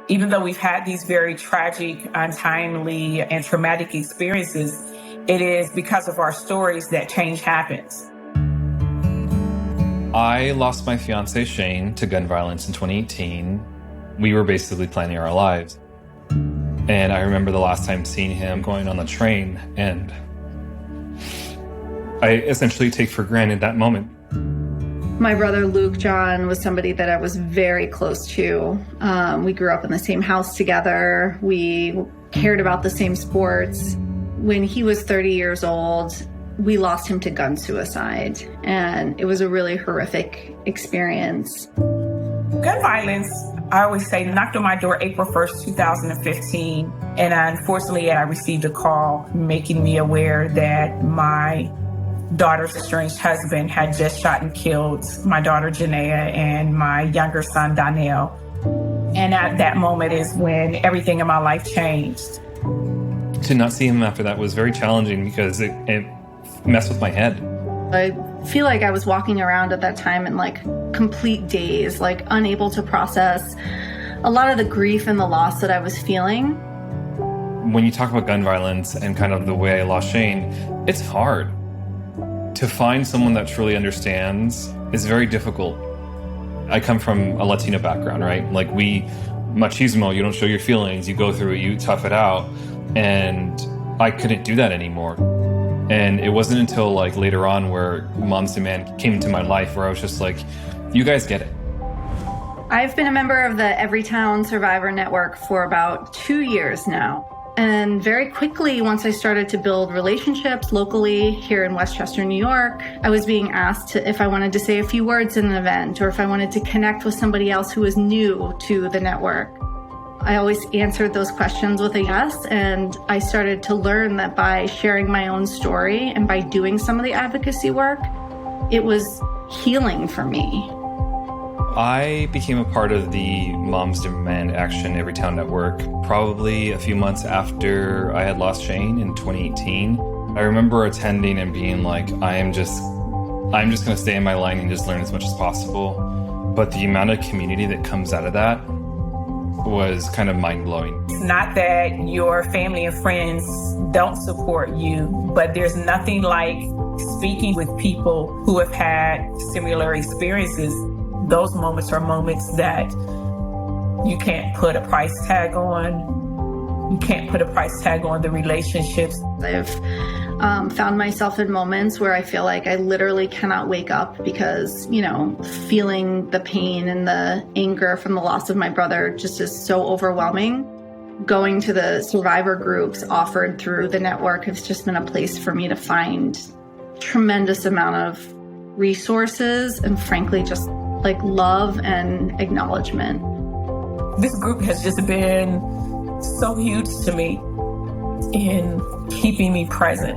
Even though we've had these very tragic, untimely, and traumatic experiences, it is because of our stories that change happens. I lost my fiance, Shane, to gun violence in 2018. We were basically planning our lives. And I remember the last time seeing him going on the train, and I essentially take for granted that moment. My brother, Luke John, was somebody that I was very close to. We grew up in the same house together. We cared about the same sports. When he was 30 years old, we lost him to gun suicide, and it was a really horrific experience. Gun violence, I always say, knocked on my door April 1st, 2015. And unfortunately, I received a call making me aware that my daughter's estranged husband had just shot and killed my daughter, Janaea, and my younger son, Donnell. And at that moment is when everything in my life changed. To not see him after that was very challenging because it messed with my head. I feel like I was walking around at that time in like complete daze, like unable to process a lot of the grief and the loss that I was feeling. When you talk about gun violence and kind of the way I lost Shane, it's hard. To find someone that truly understands is very difficult. I come from a Latino background, right? Like machismo, you don't show your feelings, you go through it, you tough it out. And I couldn't do that anymore. And it wasn't until like later on where Moms Demand came into my life where I was just like, you guys get it. I've been a member of the Everytown Survivor Network for about 2 years now. And very quickly, once I started to build relationships locally here in Westchester, New York, I was being asked if I wanted to say a few words in an event or if I wanted to connect with somebody else who was new to the network. I always answered those questions with a yes, and I started to learn that by sharing my own story and by doing some of the advocacy work, it was healing for me. I became a part of the Moms Demand Action Everytown Network probably a few months after I had lost Shane in 2018. I remember attending and being like, I'm just going to stay in my lane and just learn as much as possible. But the amount of community that comes out of that was kind of mind-blowing. It's not that your family and friends don't support you, but there's nothing like speaking with people who have had similar experiences. Those moments are moments that you can't put a price tag on. You can't put a price tag on the relationships. I've found myself in moments where I feel like I literally cannot wake up because, feeling the pain and the anger from the loss of my brother just is so overwhelming. Going to the survivor groups offered through the network has just been a place for me to find tremendous amount of resources and frankly, just like love and acknowledgement. This group has just been so huge to me in keeping me present.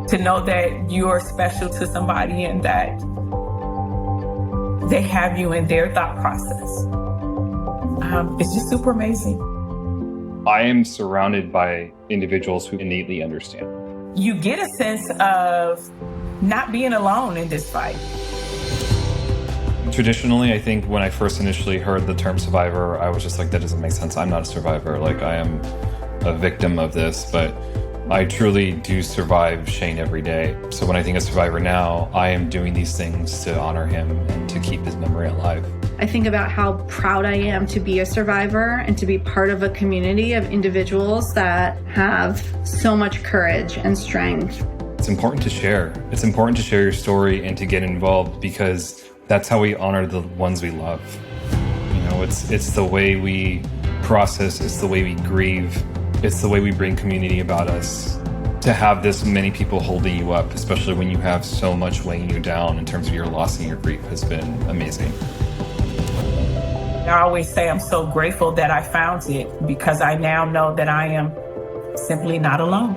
To know that you're special to somebody and that they have you in their thought process. It's just super amazing. I am surrounded by individuals who innately understand. You get a sense of not being alone in this fight. Traditionally, I think when I first initially heard the term survivor, I was just like, that doesn't make sense. I'm not a survivor. Like, I am a victim of this, but I truly do survive Shane every day. So when I think of survivor now, I am doing these things to honor him and to keep his memory alive. I think about how proud I am to be a survivor and to be part of a community of individuals that have so much courage and strength. It's important to share. It's important to share your story and to get involved because that's how we honor the ones we love. It's the way we process, it's the way we grieve, it's the way we bring community about us. To have this many people holding you up, especially when you have so much weighing you down in terms of your loss and your grief, has been amazing. I always say I'm so grateful that I found it because I now know that I am simply not alone.